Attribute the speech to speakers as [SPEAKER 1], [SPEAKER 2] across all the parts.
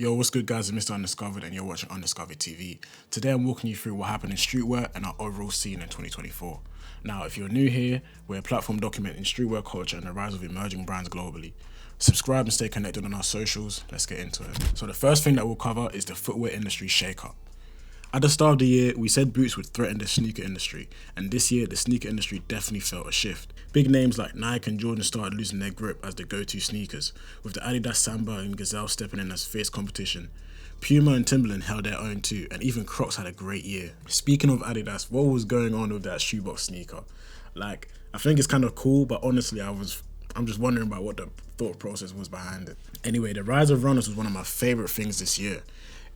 [SPEAKER 1] Yo, what's good guys, it's Mr. Undiscovered and you're watching Undiscovered TV. Today I'm walking you through what happened in streetwear and our overall scene in 2024. Now, if you're new here, we're a platform documenting streetwear culture and the rise of emerging brands globally. Subscribe and stay connected on our socials, let's get into it. So the first thing that we'll cover is the footwear industry shakeup. At the start of the year, we said boots would threaten the sneaker industry, and this year the sneaker industry definitely felt a shift. Big names like Nike and Jordan started losing their grip as the go-to sneakers, with the Adidas Samba and Gazelle stepping in as fierce competition. Puma and Timberland held their own too, and even Crocs had a great year. Speaking of Adidas, what was going on with that shoebox sneaker? I think it's kind of cool, but honestly, I'm just wondering about what the thought process was behind it. Anyway, the rise of runners was one of my favorite things this year.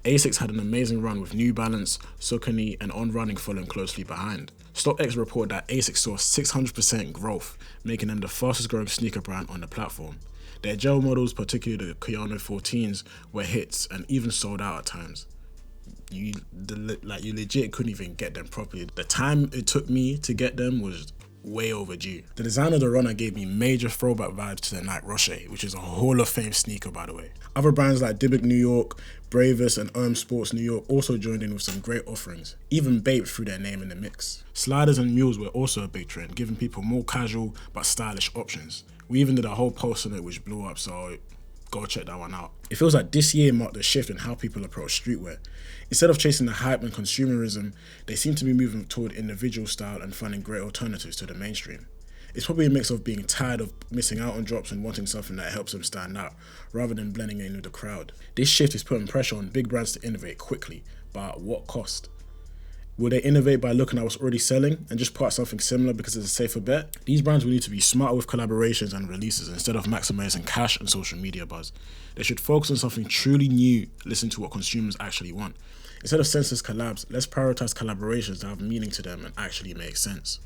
[SPEAKER 1] Asics had an amazing run with New Balance, Saucony and On Running following closely behind. StockX report that Asics saw 600% growth, making them the fastest growing sneaker brand on the platform. Their gel models, particularly the Kayano 14s, were hits and even sold out at times. You legit couldn't even get them properly. The time it took me to get them was way overdue. The design of the runner gave me major throwback vibes to the Nike Rocher, which is a Hall of Fame sneaker by the way. Other brands like Dybbuk New York, Bravus and Sports New York also joined in with some great offerings. Even Bape threw their name in the mix. Sliders and mules were also a big trend, giving people more casual but stylish options. We even did a whole post on it which blew up, so go check that one out. It feels like this year marked a shift in how people approach streetwear. Instead of chasing the hype and consumerism, they seem to be moving toward individual style and finding great alternatives to the mainstream. It's probably a mix of being tired of missing out on drops and wanting something that helps them stand out, rather than blending in with the crowd. This shift is putting pressure on big brands to innovate quickly, but at what cost? Will they innovate by looking at what's already selling and just put out something similar because it's a safer bet? These brands will need to be smarter with collaborations and releases instead of maximizing cash and social media buzz. They should focus on something truly new, listen to what consumers actually want. Instead of senseless collabs, let's prioritize collaborations that have meaning to them and actually make sense.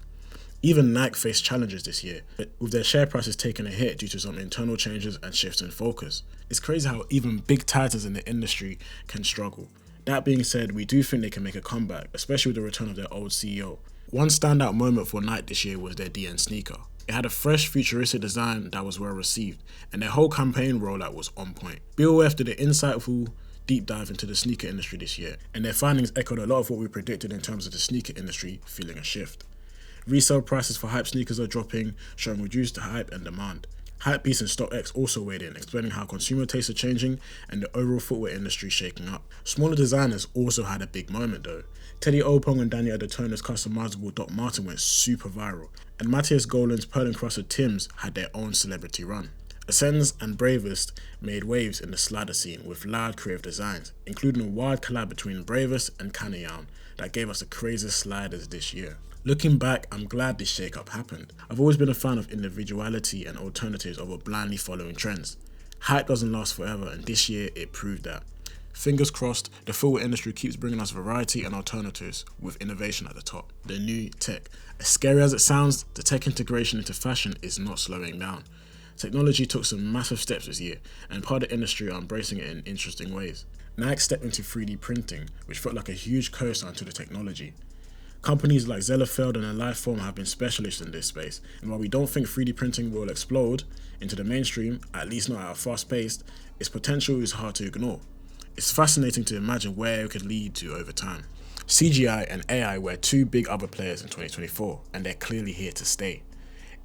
[SPEAKER 1] Even Nike faced challenges this year, with their share prices taking a hit due to some internal changes and shifts in focus. It's crazy how even big titans in the industry can struggle. That being said, we do think they can make a comeback, especially with the return of their old CEO. One standout moment for Nike this year was their DN sneaker. It had a fresh, futuristic design that was well received, and their whole campaign rollout was on point. BOF did an insightful deep dive into the sneaker industry this year, and their findings echoed a lot of what we predicted in terms of the sneaker industry feeling a shift. Resale prices for hype sneakers are dropping, showing reduced hype and demand. Hypebeast and StockX also weighed in, explaining how consumer tastes are changing and the overall footwear industry shaking up. Smaller designers also had a big moment though. Teddy Opong and Daniel Adetona's customizable Doc Marten went super viral, and Matthias Golan's Pearl Encrusted Tims had their own celebrity run. Ascens and Bravest made waves in the slider scene with loud creative designs, including a wild collab between Bravest and Kanayan that gave us the craziest sliders this year. Looking back, I'm glad this shakeup happened. I've always been a fan of individuality and alternatives over blindly following trends. Hype doesn't last forever, and this year it proved that. Fingers crossed, the footwear industry keeps bringing us variety and alternatives with innovation at the top. The new tech. As scary as it sounds, the tech integration into fashion is not slowing down. Technology took some massive steps this year, and part of the industry are embracing it in interesting ways. Nike stepped into 3D printing, which felt like a huge cosign to the technology. Companies like Zellerfeld and Lifeform have been specialists in this space, and while we don't think 3D printing will explode into the mainstream, at least not at a fast pace, its potential is hard to ignore. It's fascinating to imagine where it could lead to over time. CGI and AI were two big other players in 2024, and they're clearly here to stay.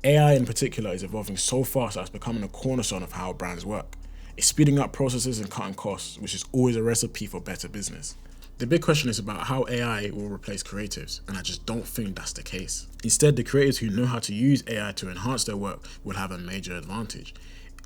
[SPEAKER 1] AI in particular is evolving so fast that it's becoming a cornerstone of how brands work. It's speeding up processes and cutting costs, which is always a recipe for better business. The big question is about how AI will replace creatives, and I just don't think that's the case. Instead, the creators who know how to use AI to enhance their work will have a major advantage.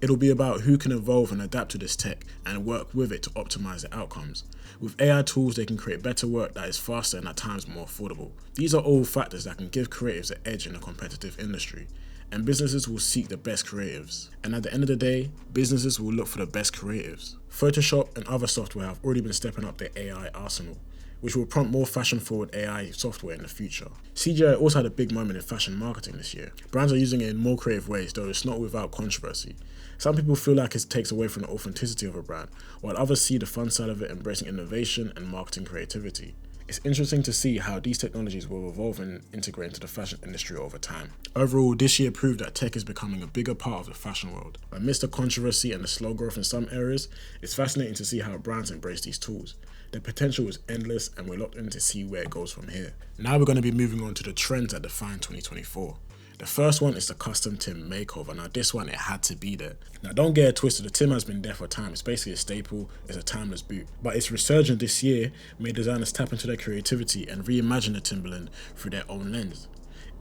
[SPEAKER 1] It'll be about who can evolve and adapt to this tech and work with it to optimize the outcomes. With AI tools, they can create better work that is faster and at times more affordable. These are all factors that can give creatives an edge in a competitive industry, and businesses will seek the best creatives. And at the end of the day, businesses will look for the best creatives. Photoshop and other software have already been stepping up their AI arsenal, which will prompt more fashion-forward AI software in the future. CGI also had a big moment in fashion marketing this year. Brands are using it in more creative ways, though it's not without controversy. Some people feel like it takes away from the authenticity of a brand, while others see the fun side of it, embracing innovation and marketing creativity. It's interesting to see how these technologies will evolve and integrate into the fashion industry over time. Overall, this year proved that tech is becoming a bigger part of the fashion world. Amidst the controversy and the slow growth in some areas, it's fascinating to see how brands embrace these tools. The potential is endless and we're locked in to see where it goes from here. Now we're going to be moving on to the trends that define 2024. The first one is the custom Tim makeover. Now this one, it had to be there. Now don't get it twisted, the Tim has been there for time. It's basically a staple, it's a timeless boot. But its resurgence this year made designers tap into their creativity and reimagine the Timberland through their own lens.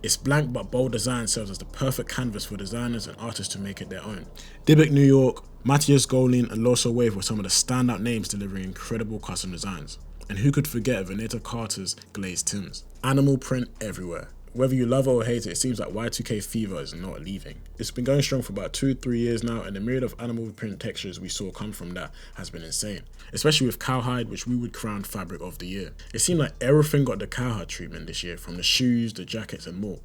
[SPEAKER 1] Its blank but bold design serves as the perfect canvas for designers and artists to make it their own. Dybbuk New York, Matthias Golin and Loso Wave were some of the standout names delivering incredible custom designs. And who could forget Veneta Carter's glazed Tims? Animal print everywhere. Whether you love it or hate it, it seems like Y2K fever is not leaving. It's been going strong for about 2-3 years now, and the myriad of animal print textures we saw come from that has been insane. Especially with cowhide, which we would crown fabric of the year. It seemed like everything got the cowhide treatment this year, from the shoes, the jackets and more.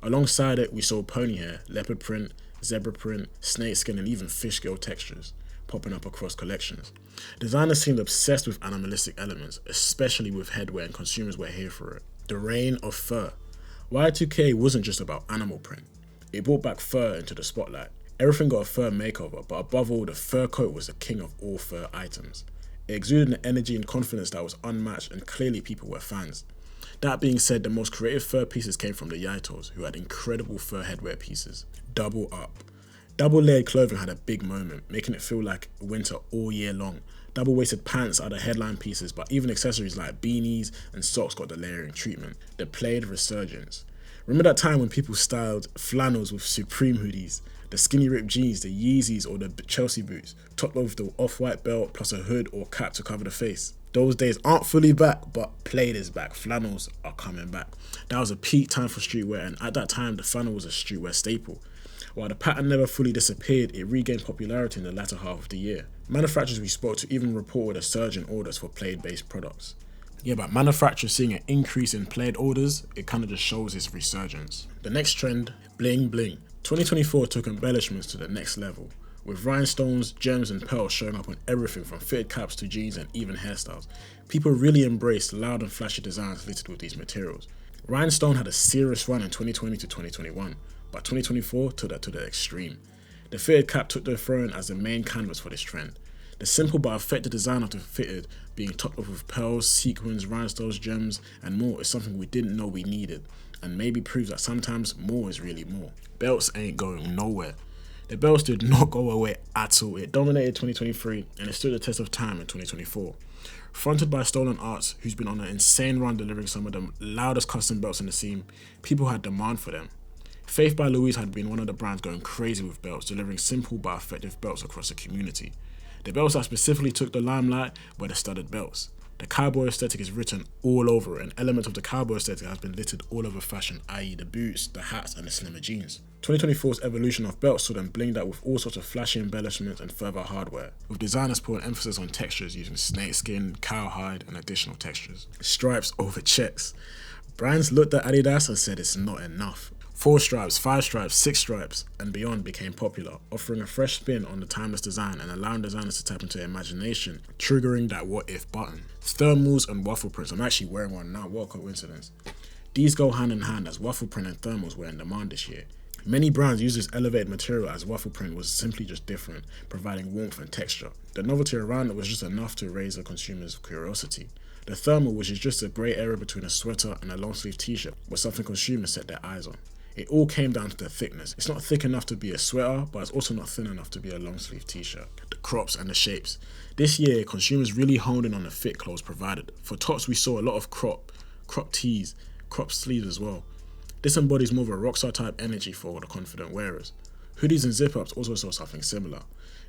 [SPEAKER 1] Alongside it, we saw pony hair, leopard print, zebra print, snakeskin and even fish scale textures popping up across collections. Designers seemed obsessed with animalistic elements, especially with headwear, and consumers were here for it. The reign of fur. Y2K wasn't just about animal print. It brought back fur into the spotlight. Everything got a fur makeover, but above all, the fur coat was the king of all fur items. It exuded an energy and confidence that was unmatched, and clearly people were fans. That being said, the most creative fur pieces came from the Yaitos, who had incredible fur headwear pieces. Double up. Double layered clothing had a big moment, making it feel like winter all year long. Double-waisted pants are the headline pieces, but even accessories like beanies and socks got the layering treatment. The plaid resurgence. Remember that time when people styled flannels with Supreme hoodies, the skinny ripped jeans, the Yeezys or the Chelsea boots, topped with the off-white belt plus a hood or cap to cover the face. Those days aren't fully back, but plaid is back. Flannels are coming back. That was a peak time for streetwear, and at that time the flannel was a streetwear staple. While the pattern never fully disappeared, it regained popularity in the latter half of the year. Manufacturers we spoke to even reported a surge in orders for plaid-based products. Yeah, but manufacturers seeing an increase in plaid orders, it kind of just shows its resurgence. The next trend, bling bling. 2024 took embellishments to the next level, with rhinestones, gems and pearls showing up on everything from fitted caps to jeans and even hairstyles. People really embraced loud and flashy designs littered with these materials. Rhinestone had a serious run in 2020 to 2021. But 2024 took that to the extreme. The fitted cap took the throne as the main canvas for this trend. The simple but effective design of the fitted being topped off with pearls, sequins, rhinestones, gems and more is something we didn't know we needed, and maybe proves that sometimes more is really more. Belts ain't going nowhere. The belts did not go away at all. It dominated 2023 and it stood the test of time in 2024. Fronted by Stolen Arts, who's been on an insane run delivering some of the loudest custom belts in the scene, people had demand for them. Faith by Louise had been one of the brands going crazy with belts, delivering simple but effective belts across the community. The belts that specifically took the limelight were the studded belts. The cowboy aesthetic is written all over it, and elements of the cowboy aesthetic has been littered all over fashion, i.e. the boots, the hats and the slimmer jeans. 2024's evolution of belts saw them blinged out with all sorts of flashy embellishments and further hardware, with designers putting emphasis on textures using snakeskin, cowhide and additional textures. Stripes over checks. Brands looked at Adidas and said it's not enough. 4 stripes, 5 stripes, 6 stripes, and beyond became popular, offering a fresh spin on the timeless design and allowing designers to tap into their imagination, triggering that what-if button. Thermals and waffle prints. I'm actually wearing one now, what a coincidence. These go hand in hand as waffle print and thermals were in demand this year. Many brands use this elevated material as waffle print was simply just different, providing warmth and texture. The novelty around it was just enough to raise the consumer's curiosity. The thermal, which is just a grey area between a sweater and a long sleeve t-shirt, was something consumers set their eyes on. It all came down to the thickness. It's not thick enough to be a sweater, but it's also not thin enough to be a long sleeve t-shirt. The crops and the shapes. This year, consumers really honed in on the fit clothes provided. For tops, we saw a lot of crop tees, crop sleeves as well. This embodies more of a rockstar type energy for the confident wearers. Hoodies and zip-ups also saw something similar.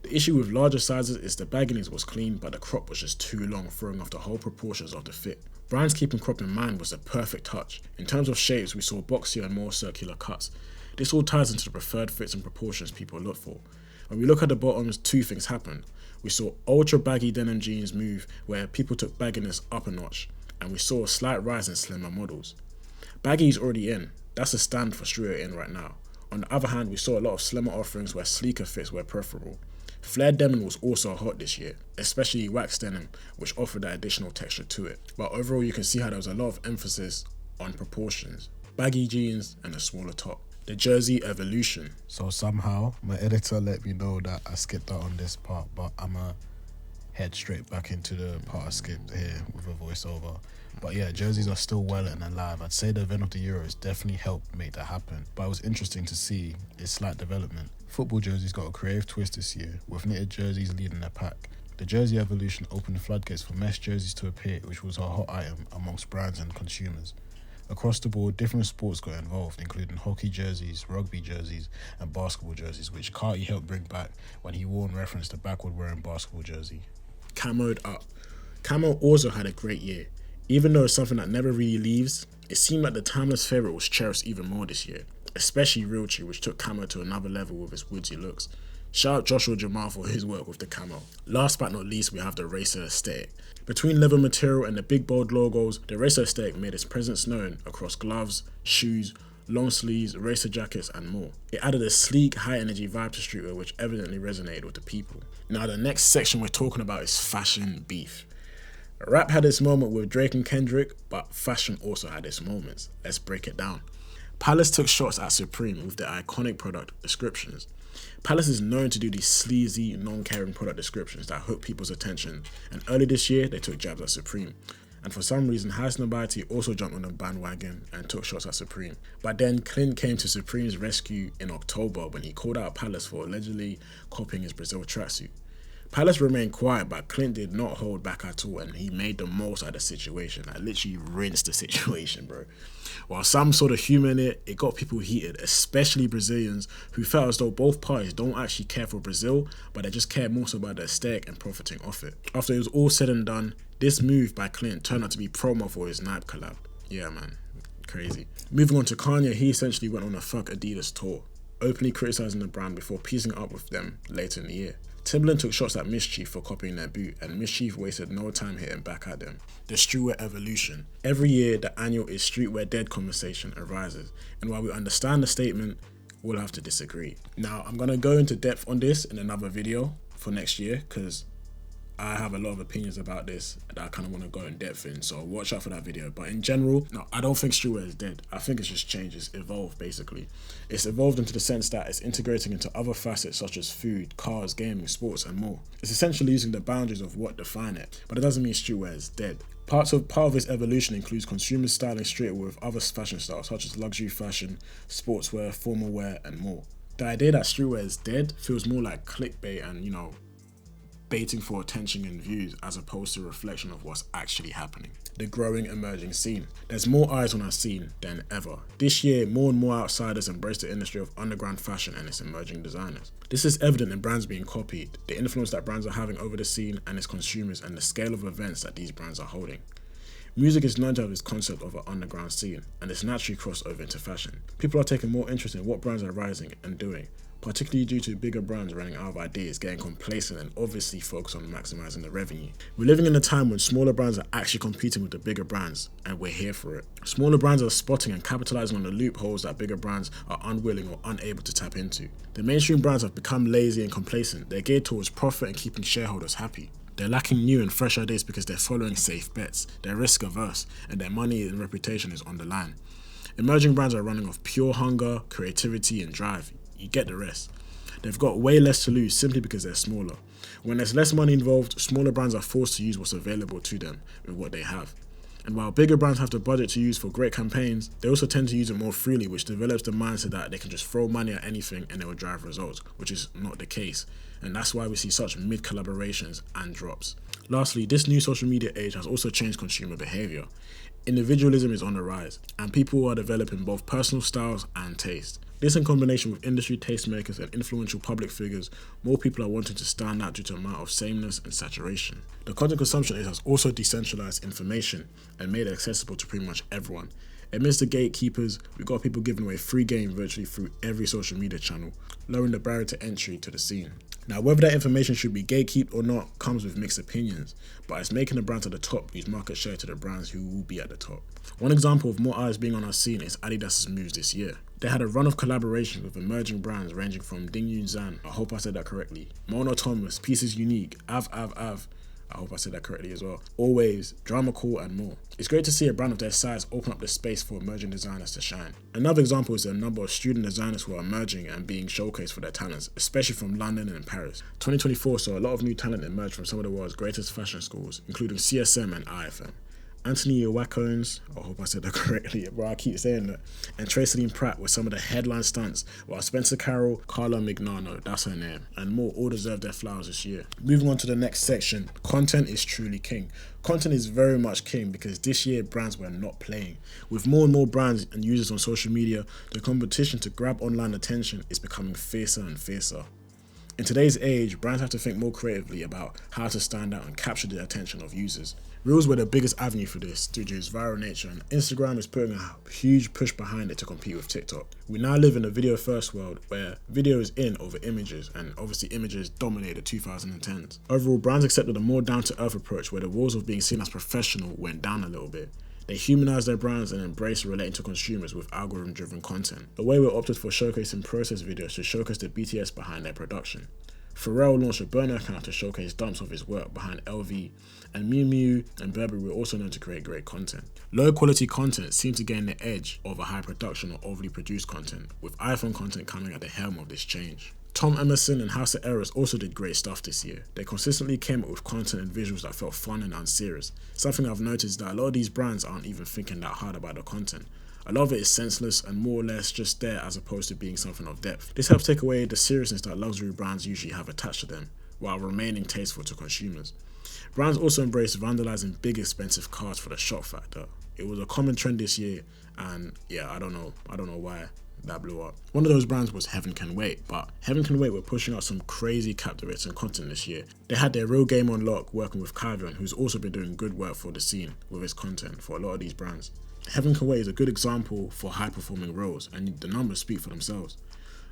[SPEAKER 1] The issue with larger sizes is the bagginess was clean, but the crop was just too long, throwing off the whole proportions of the fit. Brands keeping crop in mind was the perfect touch. In terms of shapes, we saw boxier and more circular cuts. This all ties into the preferred fits and proportions people look for. When we look at the bottoms, 2 things happened. We saw ultra baggy denim jeans move where people took bagginess up a notch, and we saw a slight rise in slimmer models. Baggy is already in. That's the stand for streetwear in right now. On the other hand, we saw a lot of slimmer offerings where sleeker fits were preferable. Flared denim was also hot this year, especially wax denim, which offered that additional texture to it. But overall, you can see how there was a lot of emphasis on proportions, baggy jeans and a smaller top. The jersey evolution.
[SPEAKER 2] So somehow my editor let me know that I skipped out on this part, but I'ma head straight back into the part I skipped here with a voiceover. But yeah, jerseys are still well and alive. I'd say the event of the Euros definitely helped make that happen, but it was interesting to see its slight development. Football jerseys got a creative twist this year, with knitted jerseys leading the pack. The jersey evolution opened the floodgates for mesh jerseys to appear, which was a hot item amongst brands and consumers. Across the board, different sports got involved, including hockey jerseys, rugby jerseys, and basketball jerseys, which Carti helped bring back when he wore and referenced the backward-wearing basketball jersey.
[SPEAKER 1] Camoed up. Camo also had a great year. Even though it's something that never really leaves, it seemed like the timeless favourite was cherished even more this year, especially Realtree, which took camo to another level with its woodsy looks. Shout out Joshua Jamal for his work with the camo. Last but not least, we have the racer aesthetic. Between leather material and the big bold logos, the racer aesthetic made its presence known across gloves, shoes, long sleeves, racer jackets and more. It added a sleek, high energy vibe to streetwear which evidently resonated with the people. Now the next section we're talking about is fashion beef. Rap had its moment with Drake and Kendrick, but fashion also had its moments. Let's break it down. Palace took shots at Supreme with their iconic product descriptions. Palace is known to do these sleazy, non-caring product descriptions that hook people's attention, and early this year they took jabs at Supreme. And for some reason, Highest Nobiety also jumped on the bandwagon and took shots at Supreme. But then Clint came to Supreme's rescue in October when he called out Palace for allegedly copying his Brazil tracksuit. Palace remained quiet, but Clint did not hold back at all and he made the most out of the situation. I literally rinsed the situation, bro. While some sort of humour in it, it got people heated, especially Brazilians who felt as though both parties don't actually care for Brazil, but they just care more so about the aesthetic and profiting off it. After it was all said and done, this move by Clint turned out to be promo for his Nike collab. Yeah, man. Crazy. Moving on to Kanye, he essentially went on a fuck Adidas tour, openly criticising the brand before piecing up with them later in the year. Timberland took shots at Mischief for copying their boot, and Mischief wasted no time hitting back at them. The streetwear evolution. Every year, the annual Is Streetwear Dead conversation arises, and while we understand the statement, we'll have to disagree. Now, I'm going to go into depth on this in another video for next year, because I have a lot of opinions about this that I kind of want to go in depth in, so watch out for that video. But in general, no, I don't think streetwear is dead. I think it's just changed, it's evolved basically. It's evolved into the sense that it's integrating into other facets such as food, cars, gaming, sports and more. It's essentially using the boundaries of what define it, but it doesn't mean streetwear is dead. Part of this evolution includes consumers styling streetwear with other fashion styles such as luxury fashion, sportswear, formal wear and more. The idea that streetwear is dead feels more like clickbait and, baiting for attention and views as opposed to a reflection of what's actually happening. The growing emerging scene. There's more eyes on our scene than ever. This year, more and more outsiders embrace the industry of underground fashion and its emerging designers. This is evident in brands being copied, the influence that brands are having over the scene and its consumers, and the scale of events that these brands are holding. Music is known to have this concept of an underground scene, and it's naturally crossed over into fashion. People are taking more interest in what brands are rising and doing, particularly due to bigger brands running out of ideas, getting complacent and obviously focus on maximizing the revenue. We're living in a time when smaller brands are actually competing with the bigger brands, and we're here for it. Smaller brands are spotting and capitalizing on the loopholes that bigger brands are unwilling or unable to tap into. The mainstream brands have become lazy and complacent. They're geared towards profit and keeping shareholders happy. They're lacking new and fresh ideas because they're following safe bets. They're risk averse and their money and reputation is on the line. Emerging brands are running off pure hunger, creativity and drive. You get the rest. They've got way less to lose simply because they're smaller. When there's less money involved, smaller brands are forced to use what's available to them with what they have. And while bigger brands have the budget to use for great campaigns, they also tend to use it more freely, which develops the mindset that they can just throw money at anything and it will drive results, which is not the case. And that's why we see such mid-collaborations and drops. Lastly, this new social media age has also changed consumer behavior. Individualism is on the rise, and people are developing both personal styles and taste. This in combination with industry tastemakers and influential public figures, more people are wanting to stand out due to the amount of sameness and saturation. The content consumption has also decentralized information and made it accessible to pretty much everyone. Amidst the gatekeepers, we got people giving away free game virtually through every social media channel, lowering the barrier to entry to the scene. Now, whether that information should be gatekept or not comes with mixed opinions, but it's making the brands at the top use market share to the brands who will be at the top. One example of more eyes being on our scene is Adidas' moves this year. They had a run of collaborations with emerging brands ranging from Ding Yun Zhan, I hope I said that correctly, Mono Thomas, Pieces Unique, Av, I hope I said that correctly as well, Always, Drama Cool, and more. It's great to see a brand of their size open up the space for emerging designers to shine. Another example is the number of student designers who are emerging and being showcased for their talents, especially from London and Paris. 2024 saw a lot of new talent emerge from some of the world's greatest fashion schools, including CSM and IFM. Anthony Iwakones, I hope I said that correctly, bro, I keep saying that, and Traceline Pratt were some of the headline stunts, while Spencer Carroll, Carla Mignano, that's her name, and more all deserved their flowers this year. Moving on to the next section, content is truly king. Content is very much king because this year brands were not playing. With more and more brands and users on social media, the competition to grab online attention is becoming fiercer and fiercer. In today's age, brands have to think more creatively about how to stand out and capture the attention of users. Reels were the biggest avenue for this due to its viral nature, and Instagram is putting a huge push behind it to compete with TikTok. We now live in a video first world where video is in over images, and obviously images dominate the 2010s. Overall, brands accepted a more down-to-earth approach where the walls of being seen as professional went down a little bit. They humanized their brands and embraced relating to consumers with algorithm-driven content. Away we opted for showcasing process videos to showcase the BTS behind their production. Pharrell launched a burner account to showcase dumps of his work behind LV, and Miu Miu and Burberry were also known to create great content. Low quality content seemed to gain the edge over high production or overly produced content, with iPhone content coming at the helm of this change. Tom Emerson and House of Errors also did great stuff this year. They consistently came up with content and visuals that felt fun and unserious. Something I've noticed that a lot of these brands aren't even thinking that hard about the content. A lot of it is senseless and more or less just there as opposed to being something of depth. This helps take away the seriousness that luxury brands usually have attached to them, while remaining tasteful to consumers. Brands also embrace vandalizing big expensive cars for the shock factor. It was a common trend this year, and yeah, I don't know why that blew up. One of those brands was Heaven Can Wait, but Heaven Can Wait were pushing out some crazy captivating content this year. They had their real game on lock working with Kyvion, who's also been doing good work for the scene with his content for a lot of these brands. Heaven Can Wait is a good example for high performing roles, and the numbers speak for themselves.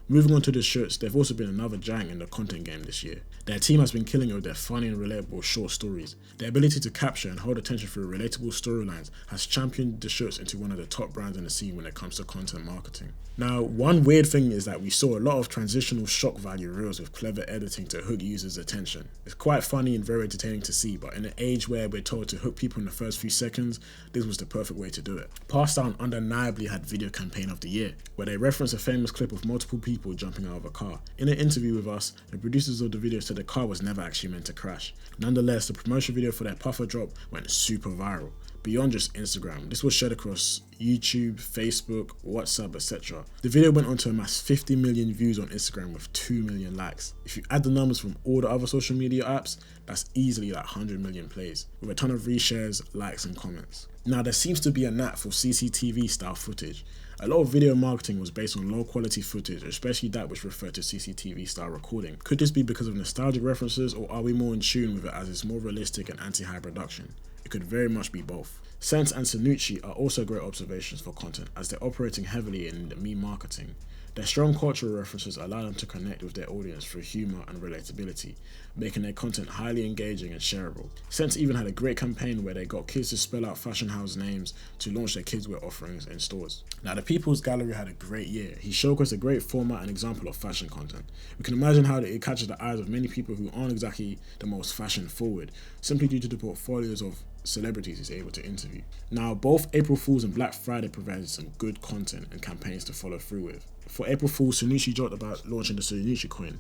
[SPEAKER 1] Moving on to the shirts, they've also been another giant in the content game this year. Their team has been killing it with their funny and relatable short stories. Their ability to capture and hold attention through relatable storylines has championed the shirts into one of the top brands in the scene when it comes to content marketing. Now, one weird thing is that we saw a lot of transitional shock value reels with clever editing to hook users' attention. It's quite funny and very entertaining to see, but in an age where we're told to hook people in the first few seconds, this was the perfect way to do it. Pass Down undeniably had Video Campaign of the Year, where they reference a famous clip of multiple people jumping out of a car. In an interview with us, the producers of the video said the car was never actually meant to crash. Nonetheless, the promotion video for their puffer drop went super viral. Beyond just Instagram, this was shared across YouTube, Facebook, WhatsApp, etc. The video went on to amass 50 million views on Instagram with 2 million likes. If you add the numbers from all the other social media apps, that's easily like 100 million plays, with a ton of reshares, likes and comments. Now, there seems to be a knack for CCTV style footage. A lot of video marketing was based on low quality footage, especially that which referred to CCTV style recording. Could this be because of nostalgic references, or are we more in tune with it as it's more realistic and anti-high production? It could very much be both. Sense and Sanucci are also great observations for content, as they're operating heavily in the meme marketing. Their strong cultural references allow them to connect with their audience through humor and relatability, making their content highly engaging and shareable. Sense even had a great campaign where they got kids to spell out fashion house names to launch their kidswear offerings in stores. Now, the People's Gallery had a great year. He showcased a great format and example of fashion content. We can imagine how it catches the eyes of many people who aren't exactly the most fashion forward, simply due to the portfolios of celebrities he's able to interview. Now, both April Fools and Black Friday provided some good content and campaigns to follow through with. For April Fools, Sanucci joked about launching the Sanucci coin.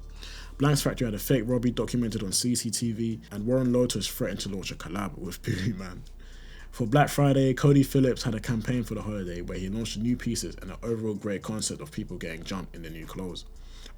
[SPEAKER 1] Blank's Factory had a fake robbery documented on CCTV, and Warren Lotus threatened to launch a collab with Booty Man. For Black Friday, Cody Phillips had a campaign for the holiday where he launched new pieces and an overall great concept of people getting jumped in their new clothes.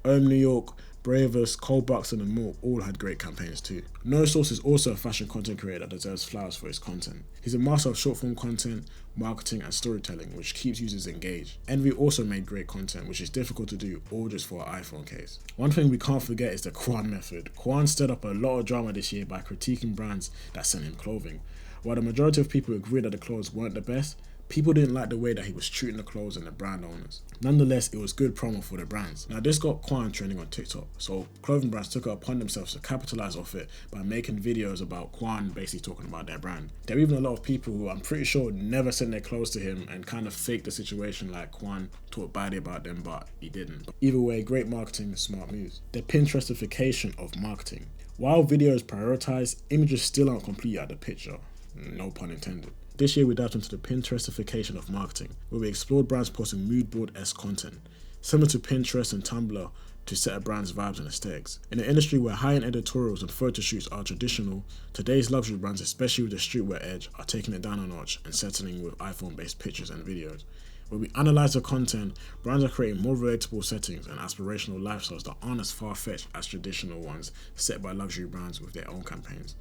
[SPEAKER 1] New York, Bravus, Cole Buxton and more all had great campaigns too. No Source is also a fashion content creator that deserves flowers for his content. He's a master of short form content, marketing and storytelling, which keeps users engaged. Envy also made great content, which is difficult to do all just for an iPhone case. One thing we can't forget is the Kwan method. Kwan stirred up a lot of drama this year by critiquing brands that sent him clothing. While the majority of people agreed that the clothes weren't the best, People didn't like the way that he was treating the clothes and the brand owners. Nonetheless, it was good promo for the brands. Now this got Quan trending on TikTok, so clothing brands took it upon themselves to capitalize off it by making videos about Quan basically talking about their brand. There were even a lot of people who I'm pretty sure never sent their clothes to him and kind of faked the situation like Quan talked badly about them, but he didn't. Either way, great marketing, smart moves. The Pinterestification of marketing. While videos prioritize, images still aren't complete out of the picture. No pun intended. This year we dived into the Pinterestification of marketing, where we explored brands posting mood board-esque content, similar to Pinterest and Tumblr, to set a brand's vibes and aesthetics. In an industry where high-end editorials and photo shoots are traditional, today's luxury brands, especially with the streetwear edge, are taking it down a notch and settling with iPhone-based pictures and videos. When we analyze the content, brands are creating more relatable settings and aspirational lifestyles that aren't as far-fetched as traditional ones set by luxury brands with their own campaigns.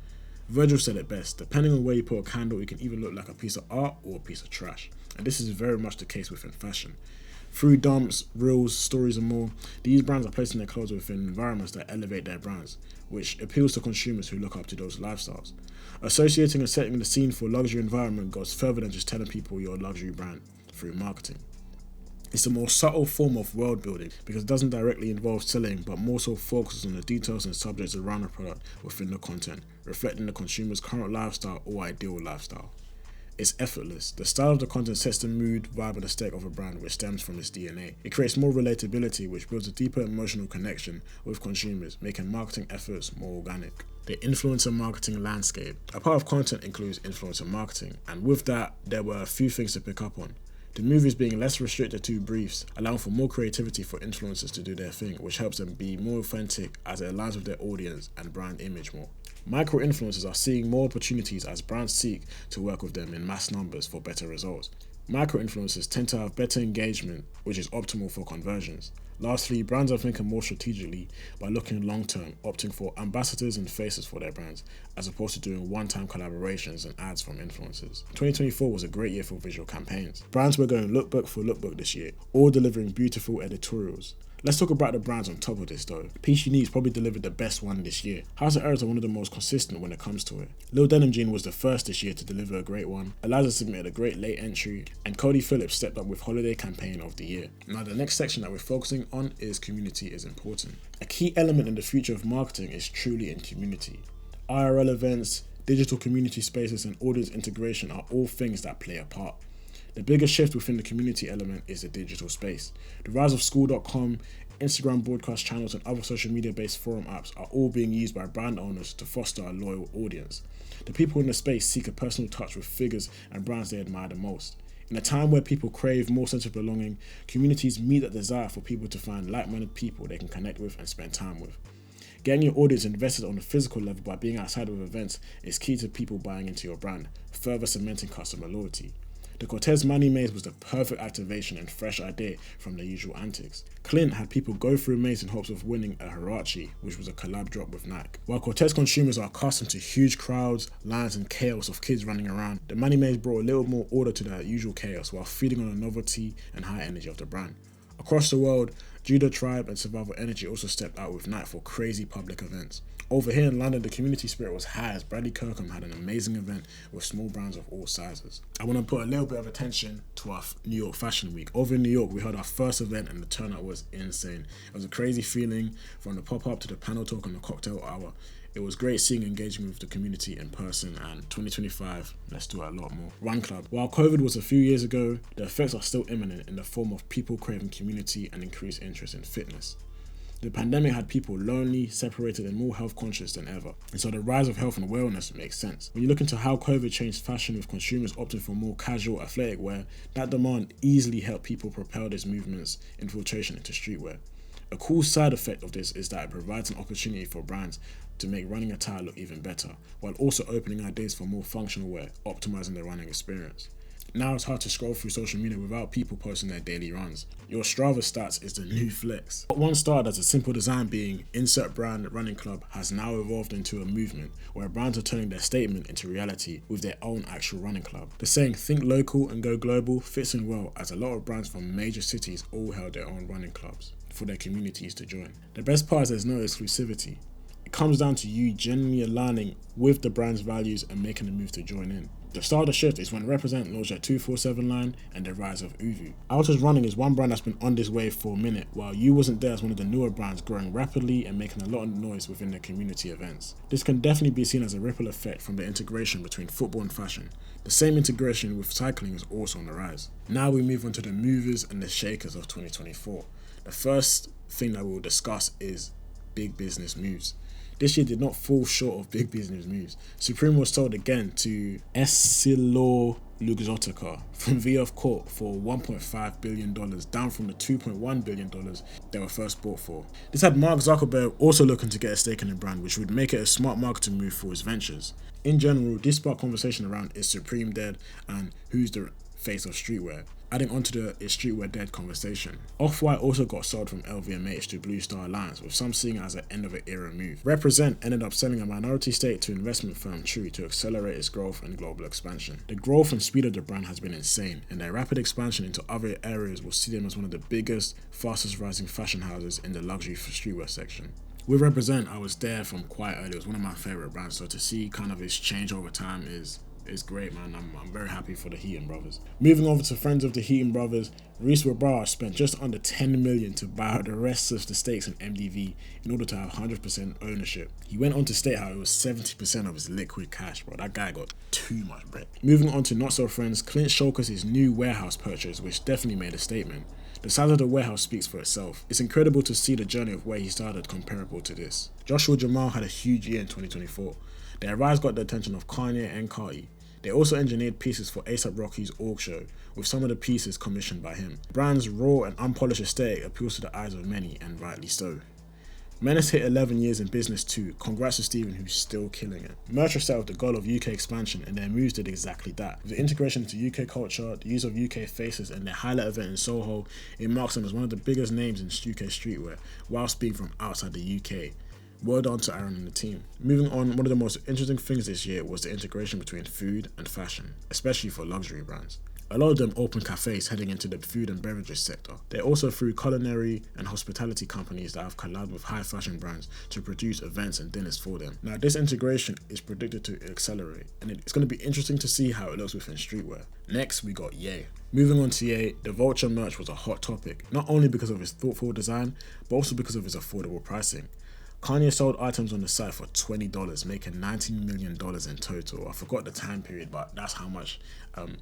[SPEAKER 1] Virgil said it best, depending on where you put a candle, it can either look like a piece of art or a piece of trash. And this is very much the case within fashion. Through dumps, reels, stories and more, these brands are placing their clothes within environments that elevate their brands, which appeals to consumers who look up to those lifestyles. Associating and setting the scene for a luxury environment goes further than just telling people you're a luxury brand through marketing. It's a more subtle form of world building because it doesn't directly involve selling, but more so focuses on the details and subjects around the product within the content, reflecting the consumer's current lifestyle or ideal lifestyle. It's effortless. The style of the content sets the mood, vibe, and aesthetic of a brand, which stems from its DNA. It creates more relatability, which builds a deeper emotional connection with consumers, making marketing efforts more organic. The influencer marketing landscape. A part of content includes influencer marketing, and with that, there were a few things to pick up on. The move is being less restricted to briefs, allowing for more creativity for influencers to do their thing, which helps them be more authentic as it aligns with their audience and brand image more. Micro-influencers are seeing more opportunities as brands seek to work with them in mass numbers for better results. Micro-influencers tend to have better engagement, which is optimal for conversions. Lastly, brands are thinking more strategically by looking long-term, opting for ambassadors and faces for their brands, as opposed to doing one-time collaborations and ads from influencers. 2024 was a great year for visual campaigns. Brands were going lookbook for lookbook this year, all delivering beautiful editorials. Let's talk about the brands on top of this though. Peace Unique's probably delivered the best one this year. House of Errors are one of the most consistent when it comes to it. Lil Denim Jean was the first this year to deliver a great one. Eliza submitted a great late entry, and Cody Phillips stepped up with Holiday Campaign of the Year. Now the next section that we're focusing on is community is important. A key element in the future of marketing is truly in community. IRL events, digital community spaces and audience integration are all things that play a part. The biggest shift within the community element is the digital space. The rise of school.com, Instagram broadcast channels and other social media based forum apps are all being used by brand owners to foster a loyal audience. The people in the space seek a personal touch with figures and brands they admire the most. In a time where people crave more sense of belonging, communities meet that desire for people to find like-minded people they can connect with and spend time with. Getting your audience invested on a physical level by being outside of events is key to people buying into your brand, further cementing customer loyalty. The Corteiz Money Maze was the perfect activation and fresh idea from their usual antics. Clint had people go through a maze in hopes of winning a Hirachi, which was a collab drop with Nike. While Corteiz consumers are accustomed to huge crowds, lines and chaos of kids running around, the Money Maze brought a little more order to that usual chaos while feeding on the novelty and high energy of the brand. Across the world, Judah Tribe and Survival Energy also stepped out with Nike for crazy public events. Over here in London, the community spirit was high as Bradley Kirkham had an amazing event with small brands of all sizes. I want to put a little bit of attention to our New York Fashion Week. Over in New York, we held our first event and the turnout was insane. It was a crazy feeling from the pop-up to the panel talk and the cocktail hour. It was great seeing engagement with the community in person, and 2025, let's do it a lot more. Run Club. While COVID was a few years ago, the effects are still imminent in the form of people craving community and increased interest in fitness. The pandemic had people lonely, separated and more health conscious than ever, and so the rise of health and wellness makes sense. When you look into how COVID changed fashion with consumers opting for more casual athletic wear, that demand easily helped people propel this movement's infiltration into streetwear. A cool side effect of this is that it provides an opportunity for brands to make running attire look even better, while also opening ideas for more functional wear, optimizing the running experience. Now it's hard to scroll through social media without people posting their daily runs. Your Strava stats is the new flex. What once started as a simple design being insert brand running club has now evolved into a movement where brands are turning their statement into reality with their own actual running club. The saying think local and go global fits in well as a lot of brands from major cities all held their own running clubs for their communities to join. The best part is there's no exclusivity. It comes down to you genuinely aligning with the brand's values and making the move to join in. The start of the shift is when Represent launched their 247 line and the rise of Uvu. Outers Running is one brand that's been on this wave for a minute, while You Wasn't There is one of the newer brands growing rapidly and making a lot of noise within the community events. This can definitely be seen as a ripple effect from the integration between football and fashion. The same integration with cycling is also on the rise. Now we move on to the movers and the shakers of 2024. The first thing that we'll discuss is big business moves. This year did not fall short of big business moves. Supreme was sold again to EssilorLuxottica from VF Corp for $1.5 billion, down from the $2.1 billion they were first bought for. This had Mark Zuckerberg also looking to get a stake in the brand, which would make it a smart marketing move for his ventures. In general, this sparked conversation around is Supreme dead and who's the face of streetwear, adding onto the is streetwear dead conversation. Off-White also got sold from LVMH to Blue Star Alliance, with some seeing it as an end of an era move. Represent ended up selling a minority stake to investment firm True to accelerate its growth and global expansion. The growth and speed of the brand has been insane, and their rapid expansion into other areas will see them as one of the biggest, fastest rising fashion houses in the luxury streetwear section. With Represent, I was there from quite early. It was one of my favorite brands, so to see kind of its change over time is great, man. I'm very happy for the Heaton brothers. Moving over to friends of the Heaton brothers, Reese Wabara spent just under $10 million to buy out the rest of the stakes in MDV in order to have 100% ownership. He went on to state how it was 70% of his liquid cash, bro. That guy got too much bread. Moving on to not so friends, Clint showcased his new warehouse purchase, which definitely made a statement. The size of the warehouse speaks for itself. It's incredible to see the journey of where he started comparable to this. Joshua Jamal had a huge year in 2024. Their rise got the attention of Kanye and Carti. They also engineered pieces for A$AP Rocky's Org Show, with some of the pieces commissioned by him. The brand's raw and unpolished aesthetic appeals to the eyes of many, and rightly so. Menace hit 11 years in business too. Congrats to Steven, who's still killing it. Merch set with the goal of UK expansion, and their moves did exactly that. With the integration into UK culture, the use of UK faces, and their highlight event in Soho, it marks them as one of the biggest names in UK streetwear, whilst being from outside the UK. Well done to Aaron and the team. Moving on, one of the most interesting things this year was the integration between food and fashion, especially for luxury brands. A lot of them opened cafes heading into the food and beverages sector. They also threw culinary and hospitality companies that have collabed with high fashion brands to produce events and dinners for them. Now, this integration is predicted to accelerate, and it's going to be interesting to see how it looks within streetwear. Next, we got Ye. Moving on to Ye, the Vulture merch was a hot topic, not only because of its thoughtful design, but also because of its affordable pricing. Kanye sold items on the site for $20, making $19 million in total. I forgot the time period, but that's how much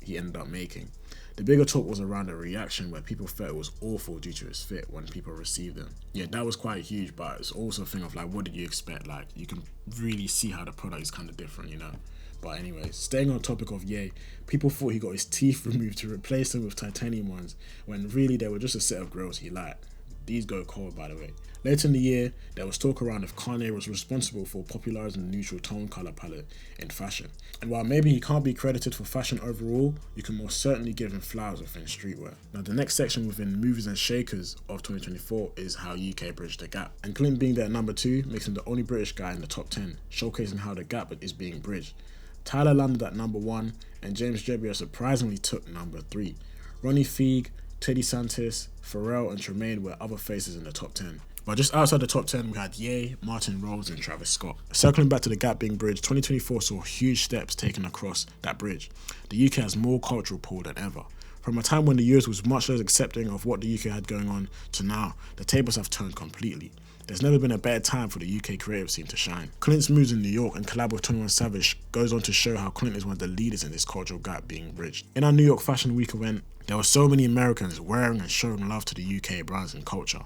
[SPEAKER 1] he ended up making. The bigger talk was around the reaction where people felt it was awful due to its fit when people received them. Yeah, that was quite huge, but it's also a thing of like, what did you expect? Like, you can really see how the product is kind of different, you know? But anyway, staying on topic of Ye, people thought he got his teeth removed to replace them with titanium ones, when really they were just a set of grills he liked. These go cold, by the way. Later in the year, there was talk around if Kanye was responsible for popularizing the neutral tone color palette in fashion. And while maybe he can't be credited for fashion overall, you can most certainly give him flowers within streetwear. Now, the next section within movers and shakers of 2024 is how UK bridged the gap. And Clint being there at number 2 makes him the only British guy in the top 10, showcasing how the gap is being bridged. Tyler landed at number 1, and James Jebbia surprisingly took number 3. Ronnie Feig, Teddy Santis, Pharrell and Tremaine were other faces in the top 10. But just outside the top 10, we had Ye, Martin Rose and Travis Scott. Circling back to the gap being bridged, 2024 saw huge steps taken across that bridge. The UK has more cultural pull than ever. From a time when the US was much less accepting of what the UK had going on to now, the tables have turned completely. There's never been a better time for the UK creative scene to shine. Clint's moves in New York and collab with 21 Savage goes on to show how Clint is one of the leaders in this cultural gap being bridged. In our New York Fashion Week event, there were so many Americans wearing and showing love to the UK brands and culture.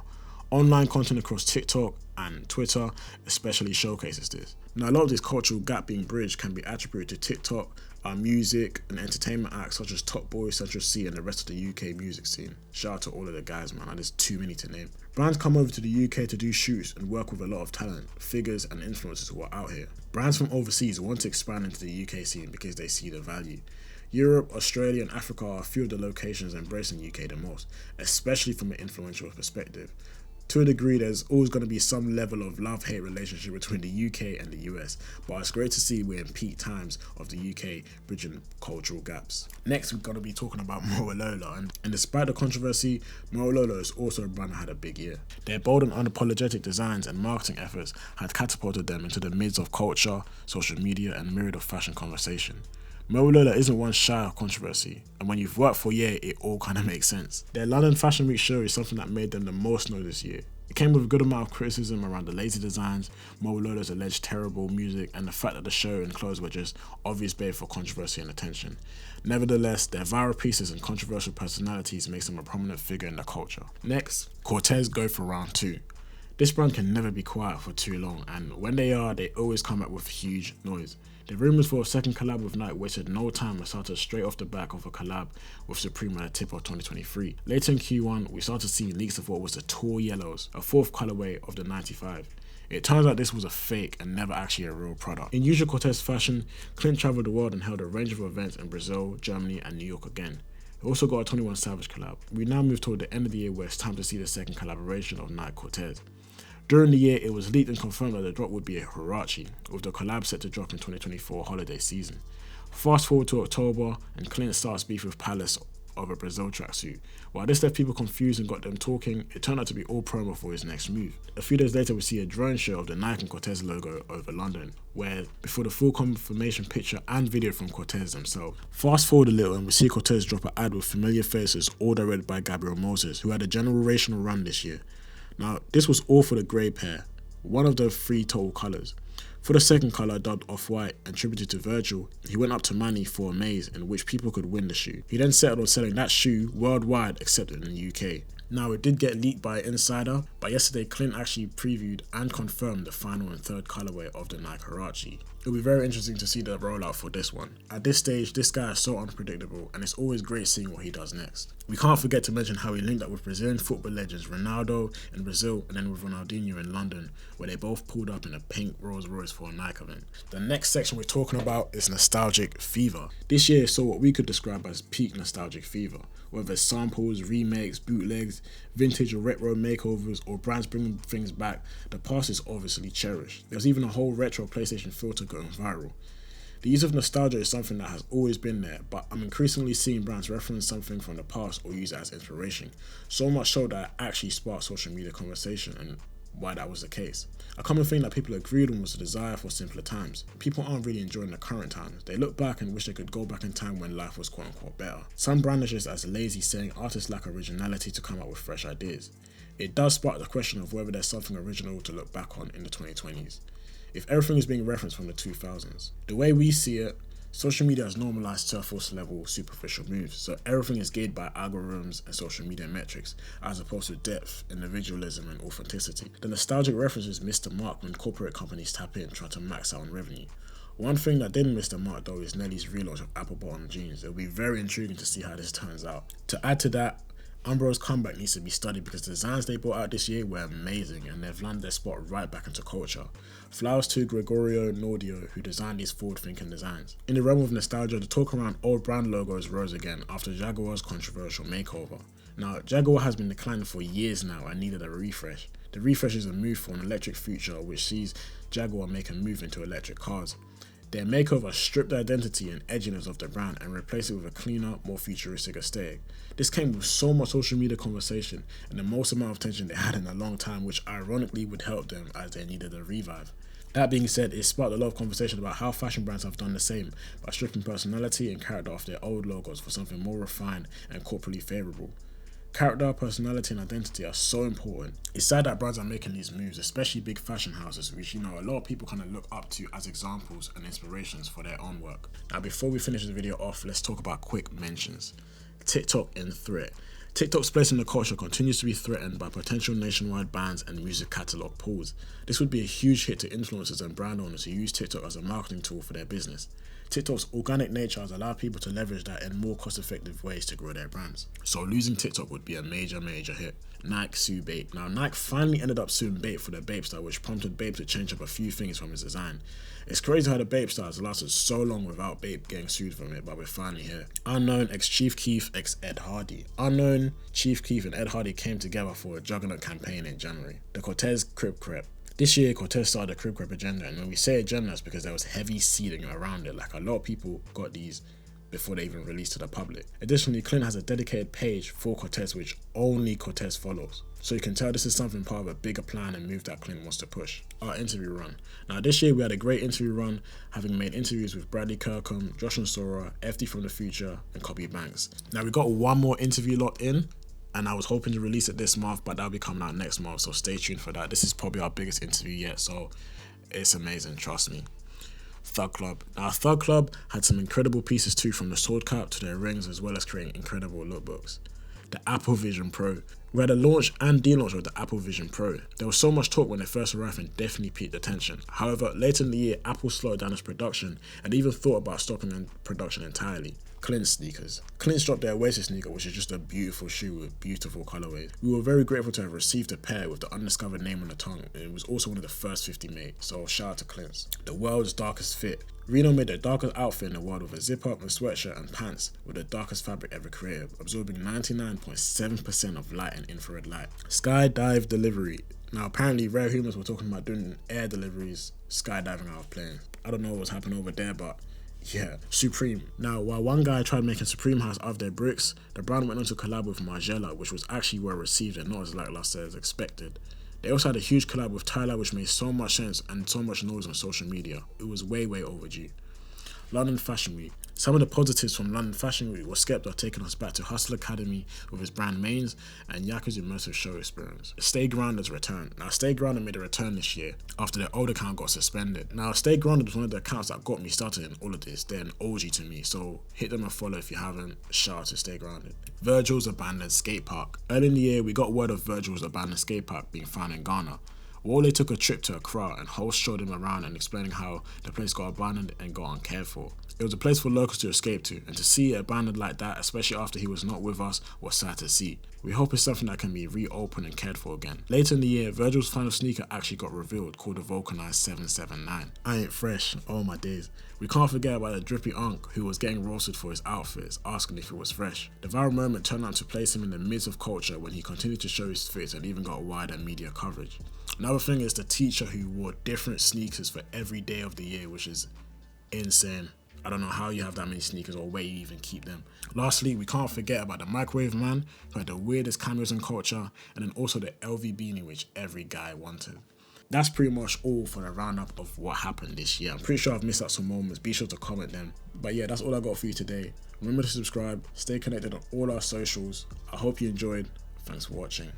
[SPEAKER 1] Online content across TikTok and Twitter especially showcases this. Now, a lot of this cultural gap being bridged can be attributed to TikTok, music and entertainment acts such as Top Boy, Central C and the rest of the UK music scene. Shout out to all of the guys, man, there's too many to name. Brands come over to the UK to do shoots and work with a lot of talent, figures and influencers who are out here. Brands from overseas want to expand into the UK scene because they see the value. Europe, Australia and Africa are a few of the locations embracing UK the most, especially from an influential perspective. To a degree, there's always going to be some level of love-hate relationship between the UK and the US, but it's great to see we're in peak times of the UK bridging cultural gaps. Next, we're going to be talking about Morolola, and despite the controversy, Morolola is also a brand that had a big year. Their bold and unapologetic designs and marketing efforts had catapulted them into the midst of culture, social media, and myriad of fashion conversation. Morolola isn't one shy of controversy, and when you've worked for a year, it all kind of makes sense. Their London Fashion Week show is something that made them the most known this year. It came with a good amount of criticism around the lazy designs, Morolola's alleged terrible music, and the fact that the show and clothes were just obvious bait for controversy and attention. Nevertheless, their viral pieces and controversial personalities makes them a prominent figure in the culture. Next, Corteiz go for round 2. This brand can never be quiet for too long, and when they are, they always come out with huge noise. The rumours for a second collab with Nike wasted no time and started straight off the back of a collab with Supreme at the tip of 2023. Later in Q1, we started seeing leaks of what was the Tall Yellows, a fourth colourway of the 95. It turns out this was a fake and never actually a real product. In usual Corteiz fashion, Clint travelled the world and held a range of events in Brazil, Germany and New York again. We also got a 21 Savage collab. We now move toward the end of the year where it's time to see the second collaboration of Nike Corteiz. During the year, it was leaked and confirmed that the drop would be a Huarache, with the collab set to drop in 2024 holiday season. Fast forward to October, and Clint starts beef with Palace over Brazil tracksuit. While this left people confused and got them talking, it turned out to be all promo for his next move. A few days later, we see a drone show of the Nike and Corteiz logo over London, where before the full confirmation picture and video from Corteiz themselves. Fast forward a little and we see Corteiz drop an ad with familiar faces, all directed by Gabriel Moses, who had a generational run this year. Now, this was all for the grey pair, one of the 3 total colours. For the second colour, dubbed Off-White and tributed to Virgil, he went up to Manny for a maze in which people could win the shoe. He then settled on selling that shoe worldwide except in the UK. Now, it did get leaked by an insider, but yesterday Clint actually previewed and confirmed the final and third colourway of the Nike Huarache. It'll be very interesting to see the rollout for this one. At this stage, this guy is so unpredictable, and it's always great seeing what he does next. We can't forget to mention how he linked up with Brazilian football legends Ronaldo in Brazil and then with Ronaldinho in London, where they both pulled up in a pink Rolls Royce for a Nike event. The next section we're talking about is nostalgic fever. This year saw what we could describe as peak nostalgic fever. Whether it's samples, remakes, bootlegs, vintage or retro makeovers, or brands bringing things back, the past is obviously cherished. There's even a whole retro PlayStation filter going viral. The use of nostalgia is something that has always been there, but I'm increasingly seeing brands reference something from the past or use it as inspiration. So much so that it actually sparked social media conversation and why that was the case. A common thing that people agreed on was the desire for simpler times. People aren't really enjoying the current times. They look back and wish they could go back in time when life was quote unquote better. Some brand is just as lazy, saying artists lack originality to come up with fresh ideas. It does spark the question of whether there's something original to look back on in the 2020s. If everything is being referenced from the 2000s. The way we see it, social media has normalized surface level superficial moves, so everything is gauged by algorithms and social media metrics, as opposed to depth, individualism and authenticity. The nostalgic references miss the mark when corporate companies tap in trying to max out on revenue. One thing that didn't miss the mark though is Nelly's relaunch of apple bottom jeans. It'll be very intriguing to see how this turns out. To add to that, Umbro's comeback needs to be studied because the designs they brought out this year were amazing and they've landed their spot right back into culture. Flowers to Gregorio Nordio, who designed these forward-thinking designs. In the realm of nostalgia, the talk around old brand logos rose again after Jaguar's controversial makeover. Now, Jaguar has been declining for years now and needed a refresh. The refresh is a move for an electric future which sees Jaguar make a move into electric cars. Their makeover stripped the identity and edginess of the brand and replaced it with a cleaner, more futuristic aesthetic. This came with so much social media conversation and the most amount of attention they had in a long time, which ironically would help them as they needed a revive. That being said, it sparked a lot of conversation about how fashion brands have done the same by stripping personality and character off their old logos for something more refined and corporately favourable. Character, personality and identity are so important. It's sad that brands are making these moves, especially big fashion houses, which a lot of people kind of look up to as examples and inspirations for their own work. Now before we finish the video off, let's talk about quick mentions. TikTok in threat. TikTok's place in the culture continues to be threatened by potential nationwide bans and music catalogue pulls. This would be a huge hit to influencers and brand owners who use TikTok as a marketing tool for their business. TikTok's organic nature has allowed people to leverage that in more cost-effective ways to grow their brands. So losing TikTok would be a major hit. Nike sue Bape. Now Nike finally ended up suing Bape for their Bape style, which prompted Bape to change up a few things from his design. It's crazy how the Bape style has lasted so long without Bape getting sued from it, but we're finally here. Unknown x Chief Keef x Ed Hardy. Unknown, Chief Keef and Ed Hardy came together for a Juggernaut campaign in January. The Corteiz Crib Crep. This year, Corteiz started the Crib Crep agenda, and when we say agenda, it's because there was heavy seeding around it. Like, a lot of people got these before they even released to the public. Additionally, Clint has a dedicated page for Corteiz which only Corteiz follows. So you can tell this is something part of a bigger plan and move that Clint wants to push. Our interview run. Now this year we had a great interview run, having made interviews with Bradley Kirkham, Josh and Sora, FD from the Future, and Copy Banks. Now we got one more interview locked in, and I was hoping to release it this month, but that'll be coming out next month, so stay tuned for that. This is probably our biggest interview yet, so it's amazing, trust me. Thug Club. Now Thug Club had some incredible pieces too, from the sword cap to their rings, as well as creating incredible lookbooks. The Apple Vision Pro. We had a launch and de-launch of the Apple Vision Pro. There was so much talk when it first arrived and definitely piqued attention. However, later in the year, Apple slowed down its production and even thought about stopping production entirely. Clint's sneakers. Clint's dropped their Oasis sneaker, which is just a beautiful shoe with beautiful colorways. We were very grateful to have received a pair with the undiscovered name on the tongue. It was also one of the first 50 made, so shout out to Clint's. The world's darkest fit. Reno made the darkest outfit in the world with a zip-up, a sweatshirt and pants with the darkest fabric ever created, absorbing 99.7% of light and infrared light. Skydive delivery. Now apparently rare humans were talking about doing air deliveries, skydiving out of planes. I don't know what was happening over there, but yeah. Supreme. Now, while one guy tried making Supreme House out of their bricks, the brand went on to collab with Margiela, which was actually well received and not as lackluster as expected. They also had a huge collab with Tyler, which made so much sense and so much noise on social media. It was way overdue. London Fashion Week. Some of the positives from London Fashion Week were Skepta taking us back to Hustle Academy with his brand Mains and Yaku's immersive show experience. Stay Grounded's return. Now Stay Grounded made a return this year after their old account got suspended. Now Stay Grounded was one of the accounts that got me started in all of this. They're an OG to me, so hit them a follow if you haven't. Shout out to Stay Grounded. Virgil's abandoned skate park. Early in the year, we got word of Virgil's abandoned skate park being found in Ghana. Wale took a trip to Accra and host showed him around and explaining how the place got abandoned and got uncared for. It was a place for locals to escape to, and to see it abandoned like that, especially after he was not with us, was sad to see. We hope it's something that can be reopened and cared for again. Later in the year, Virgil's final sneaker actually got revealed, called the Vulcanized 779. I ain't fresh, oh my days. We can't forget about the drippy unk who was getting roasted for his outfits, asking if it was fresh. The viral moment turned out to place him in the midst of culture when he continued to show his fits and even got wider media coverage. Another thing is the teacher who wore different sneakers for every day of the year, which is insane. I don't know how you have that many sneakers or where you even keep them. Lastly, we can't forget about the Microwave Man, who had the weirdest cameos in culture, and then also the LV beanie, which every guy wanted. That's pretty much all for the roundup of what happened this year. I'm pretty sure I've missed out some moments. Be sure to comment them. But yeah, that's all I got for you today. Remember to subscribe, stay connected on all our socials. I hope you enjoyed. Thanks for watching.